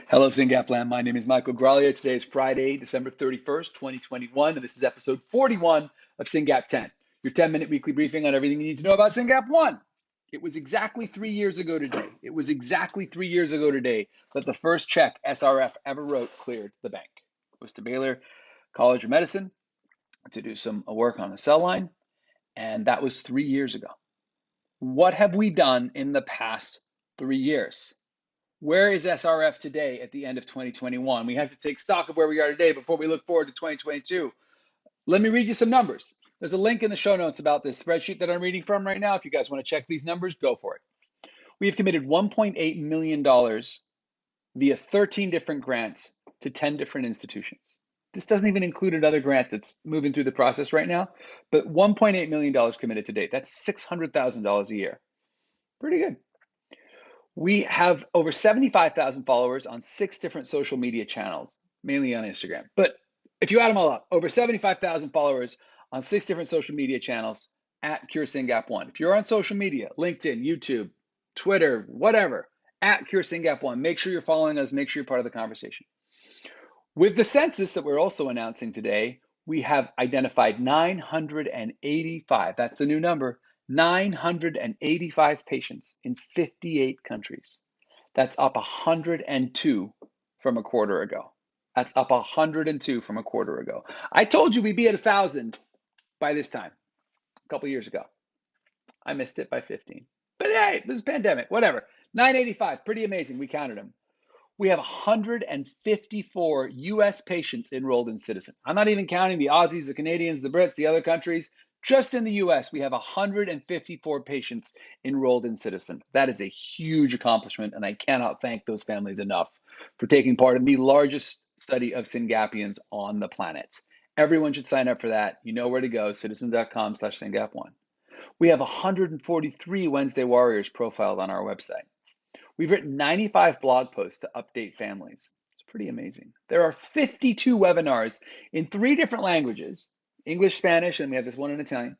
Hello, Syngap land. My name is Michael Graglia. Today is Friday, December 31st, 2021, and this is episode 41 of Syngap 10, your 10-minute weekly briefing on everything you need to know about Syngap 1. It was exactly 3 years ago today. That the first check SRF ever wrote cleared the bank. It was to Baylor College of Medicine to do some work on the cell line, and that was 3 years ago. What have we done in the past 3 years? Where is SRF today at the end of 2021? We have to take stock of where we are today before we look forward to 2022. Let me read you some numbers. There's a link in the show notes about this spreadsheet that I'm reading from right now. If you guys want to check these numbers, go for it. We have committed $1.8 million via 13 different grants to 10 different institutions. This doesn't even include another grant that's moving through the process right now, but $1.8 million committed to date. That's $600,000 a year. Pretty good. We have over 75,000 followers on 6 different social media channels, mainly on Instagram. But if you add them all up, over 75,000 followers on 6 different social media channels at CureSyngap1. If you're on social media, LinkedIn, YouTube, Twitter, whatever, at CureSyngap1, make sure you're following us, make sure you're part of the conversation. With the census that we're also announcing today, we have identified 985, that's the new number, 985 patients in 58 countries. That's up 102 from a quarter ago. I told you we'd be at 1,000 by this time, a couple years ago. I missed it by 15. But hey, this is a pandemic, whatever. 985, pretty amazing. We counted them. We have 154 US patients enrolled in Citizen. I'm not even counting the Aussies, the Canadians, the Brits, the other countries. Just in the US, we have 154 patients enrolled in Citizen. That is a huge accomplishment, and I cannot thank those families enough for taking part in the largest study of Syngapians on the planet. Everyone should sign up for that. You know where to go, citizen.com/Syngap1. We have 143 Wednesday Warriors profiled on our website. We've written 95 blog posts to update families. It's pretty amazing. There are 52 webinars in 3 different languages, English, Spanish, and we have this one in Italian,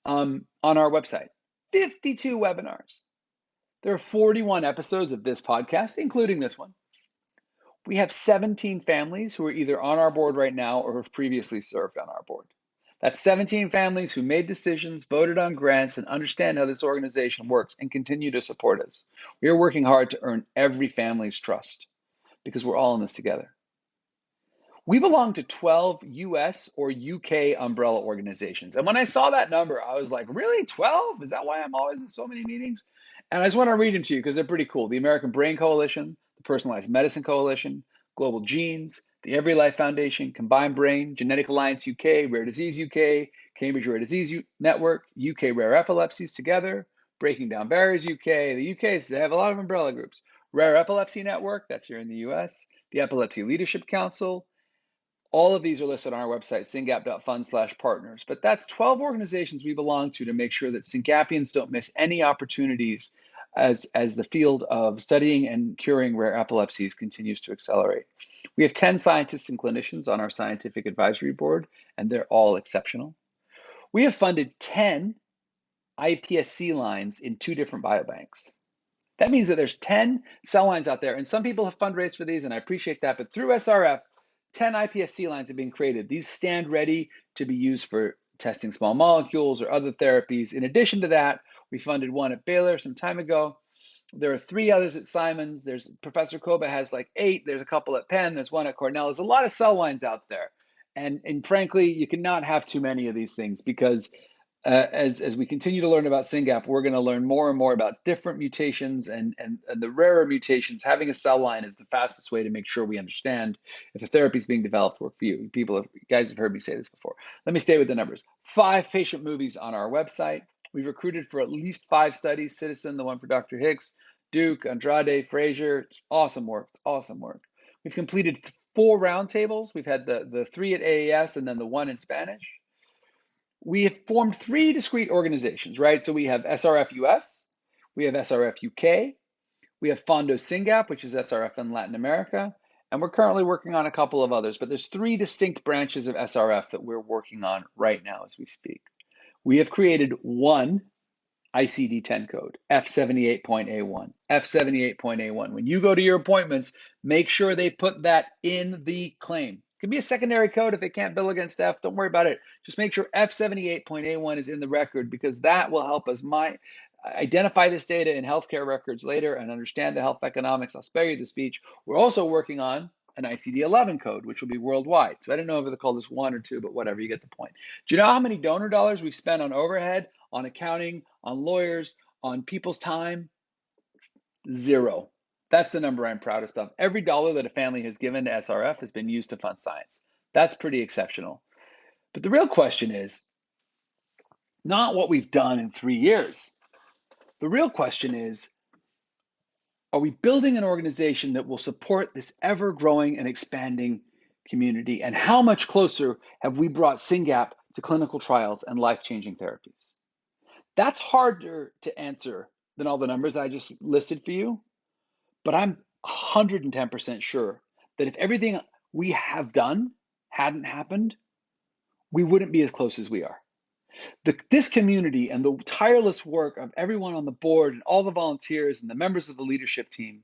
on our website. 52 webinars. There are 41 episodes of this podcast, including this one. We have 17 families who are either on our board right now or have previously served on our board. That's 17 families who made decisions, voted on grants, and understand how this organization works and continue to support us. We are working hard to earn every family's trust because we're all in this together. We belong to 12 US or UK umbrella organizations. And when I saw that number, I was like, really, 12? Is that why I'm always in so many meetings? And I just want to read them to you because they're pretty cool. The American Brain Coalition, the Personalized Medicine Coalition, Global Genes, the Every Life Foundation, Combined Brain, Genetic Alliance UK, Rare Disease UK, Cambridge Rare Disease Network, UK Rare Epilepsies Together, Breaking Down Barriers UK. The UK, they have a lot of umbrella groups. Rare Epilepsy Network, that's here in the US, the Epilepsy Leadership Council. All of these are listed on our website, syngap.fund/partners. But that's 12 organizations we belong to make sure that Syngapians don't miss any opportunities as the field of studying and curing rare epilepsies continues to accelerate. We have 10 scientists and clinicians on our scientific advisory board, and they're all exceptional. We have funded 10 iPSC lines in 2 different biobanks. That means that there's 10 cell lines out there, and some people have fundraised for these, and I appreciate that, but through SRF, 10 iPSC lines have been created. These stand ready to be used for testing small molecules or other therapies. In addition to that, we funded one at Baylor some time ago. There are 3 others at Simons. There's Professor Koba has like 8. There's a couple at Penn. There's one at Cornell. There's a lot of cell lines out there. And frankly, you cannot have too many of these things because as we continue to learn about Syngap, we're going to learn more and more about different mutations and the rarer mutations. Having a cell line is the fastest way to make sure we understand if the therapy is being developed for you. You guys have heard me say this before. Let me stay with the numbers. 5 patient movies on our website. We've recruited for at least 5 studies. Citizen, the one for Dr. Hicks, Duke, Andrade, Frazier. Awesome work. It's awesome work. We've completed 4 roundtables. We've had the 3 at AAS and then the 1 in Spanish. We have formed 3 discrete organizations, right? So we have SRF US, we have SRF UK, we have Fondo Syngap, which is SRF in Latin America, and we're currently working on a couple of others, but there's 3 distinct branches of SRF that we're working on right now as we speak. We have created 1 ICD-10 code, F78.A1, F78.A1. When you go to your appointments, make sure they put that in the claim. It can be a secondary code if they can't bill against F. Don't worry about it. Just make sure F78.A1 is in the record, because that will help us identify this data in healthcare records later and understand the health economics. I'll spare you the speech. We're also working on an ICD-11 code, which will be worldwide. So I don't know if they call this 1 or 2, but whatever, you get the point. Do you know how many donor dollars we've spent on overhead, on accounting, on lawyers, on people's time? 0. That's the number I'm proudest of. Every dollar that a family has given to SRF has been used to fund science. That's pretty exceptional. But the real question is not what we've done in 3 years. The real question is, are we building an organization that will support this ever-growing and expanding community? And how much closer have we brought Syngap to clinical trials and life-changing therapies? That's harder to answer than all the numbers I just listed for you, but I'm 110% sure that if everything we have done hadn't happened, we wouldn't be as close as we are. This community and the tireless work of everyone on the board and all the volunteers and the members of the leadership team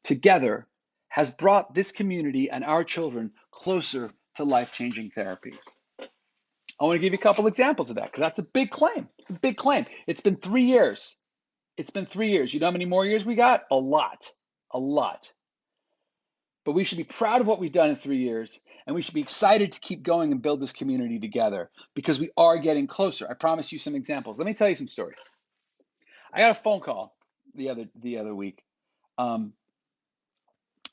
together has brought this community and our children closer to life-changing therapies. I want to give you a couple examples of that, because that's a big claim. It's a big claim. It's been 3 years. It's been 3 years. You know how many more years we got? A lot. A lot. But we should be proud of what we've done in 3 years, and we should be excited to keep going and build this community together, because we are getting closer. I promised you some examples. Let me tell you some stories. I got a phone call the other week.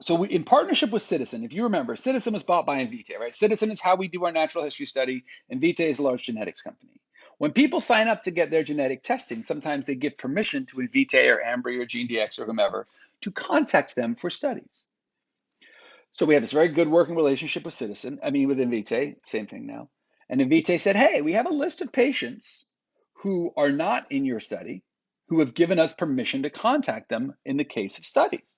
So in partnership with Citizen, if you remember, Citizen was bought by Invitae, right? Citizen is how we do our natural history study. Invitae is a large genetics company. When people sign up to get their genetic testing, sometimes they give permission to Invitae or Ambry or GeneDx or whomever to contact them for studies. So we have this very good working relationship with with Invitae, same thing now. And Invitae said, hey, we have a list of patients who are not in your study who have given us permission to contact them in the case of studies.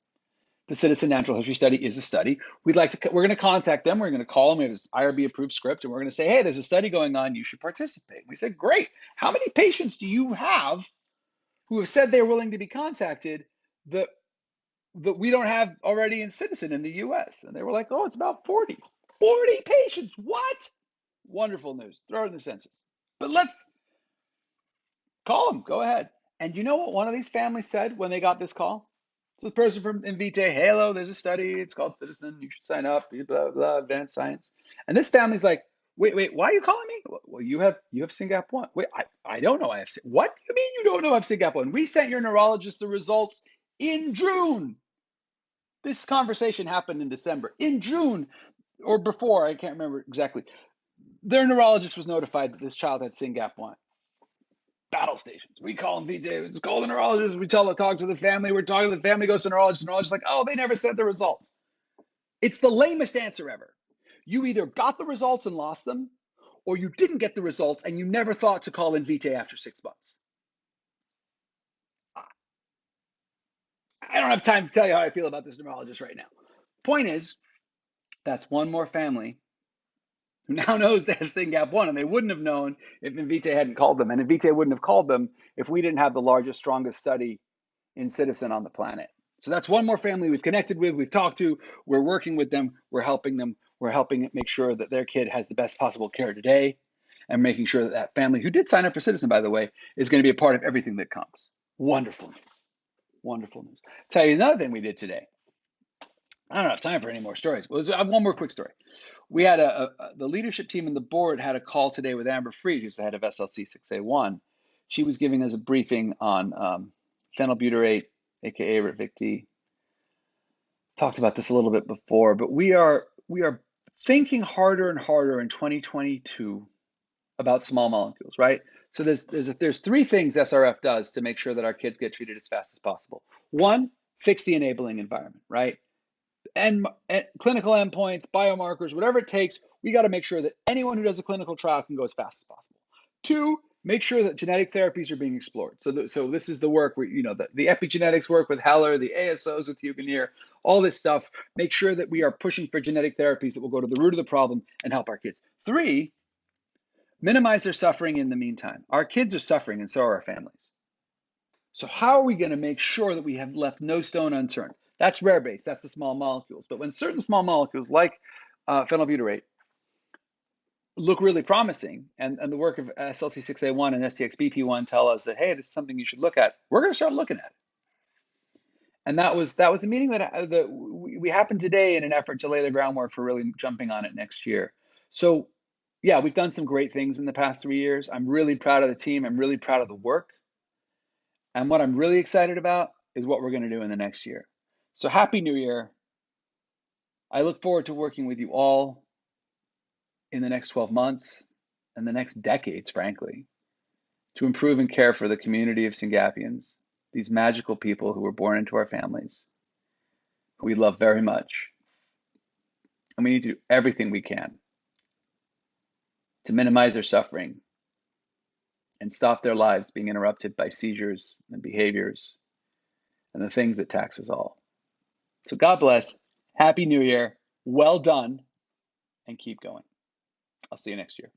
The Citizen Natural History Study is a study. We're going to contact them. We're going to call them. We have this IRB approved script, and we're going to say, hey, there's a study going on. You should participate. We said, great. How many patients do you have who have said they're willing to be contacted that we don't have already in Citizen in the US? And they were like, oh, it's about 40. 40 patients. What? Wonderful news. Throw it in the census. But let's call them. Go ahead. And you know what one of these families said when they got this call? So the person from Invitae, hey, hello, there's a study. It's called Citizen. You should sign up. Blah, blah, blah, advanced science. And this family's like, wait, why are you calling me? Well, you have Syngap 1. Wait, I don't know I have What do you mean you don't know I have Syngap 1? We sent your neurologist the results in June. This conversation happened in December. In June or before, I can't remember exactly, their neurologist was notified that this child had Syngap 1. Battle stations. We call them VJ. It's called the neurologist. We talk to the family. We're talking to the family, goes to the neurologist. The neurologist is like, oh, they never sent the results. It's the lamest answer ever. You either got the results and lost them, or you didn't get the results and you never thought to call Invitae after 6 months. I don't have time to tell you how I feel about this neurologist right now. Point is, that's one more family who now knows they have Syngap 1, and they wouldn't have known if Invitae hadn't called them. And Invitae wouldn't have called them if we didn't have the largest, strongest study in Citizen on the planet. So that's one more family we've connected with, we've talked to, we're working with them, we're helping make sure that their kid has the best possible care today, and making sure that that family, who did sign up for Citizen, by the way, is going to be a part of everything that comes. Wonderful news. Wonderful news. Tell you another thing we did today. I don't have time for any more stories. I have one more quick story. We had the leadership team and the board had a call today with Amber Freed, who's the head of SLC 6A1. She was giving us a briefing on phenylbutyrate, aka Ravicti. Talked about this a little bit before, but we are thinking harder and harder in 2022 about small molecules, right? So there's 3 things SRF does to make sure that our kids get treated as fast as possible. 1, fix the enabling environment, right? And clinical endpoints, biomarkers, whatever it takes, we got to make sure that anyone who does a clinical trial can go as fast as possible. 2, make sure that genetic therapies are being explored. So this is the work where, the epigenetics work with Heller, the ASOs with Huganier, all this stuff. Make sure that we are pushing for genetic therapies that will go to the root of the problem and help our kids. 3, minimize their suffering in the meantime. Our kids are suffering and so are our families. So how are we going to make sure that we have left no stone unturned? That's rare base, that's the small molecules. But when certain small molecules like phenylbutyrate look really promising, and the work of SLC6A1 and STXBP1 tell us that, hey, this is something you should look at, we're going to start looking at it. And that was a meeting that we happened today in an effort to lay the groundwork for really jumping on it next year. So yeah, we've done some great things in the past 3 years. I'm really proud of the team. I'm really proud of the work. And what I'm really excited about is what we're going to do in the next year. So happy New Year. I look forward to working with you all in the next 12 months and the next decades, frankly, to improve and care for the community of Syngapians, these magical people who were born into our families, who we love very much. And we need to do everything we can to minimize their suffering and stop their lives being interrupted by seizures and behaviors and the things that tax us all. So God bless. Happy New Year. Well done. And keep going. I'll see you next year.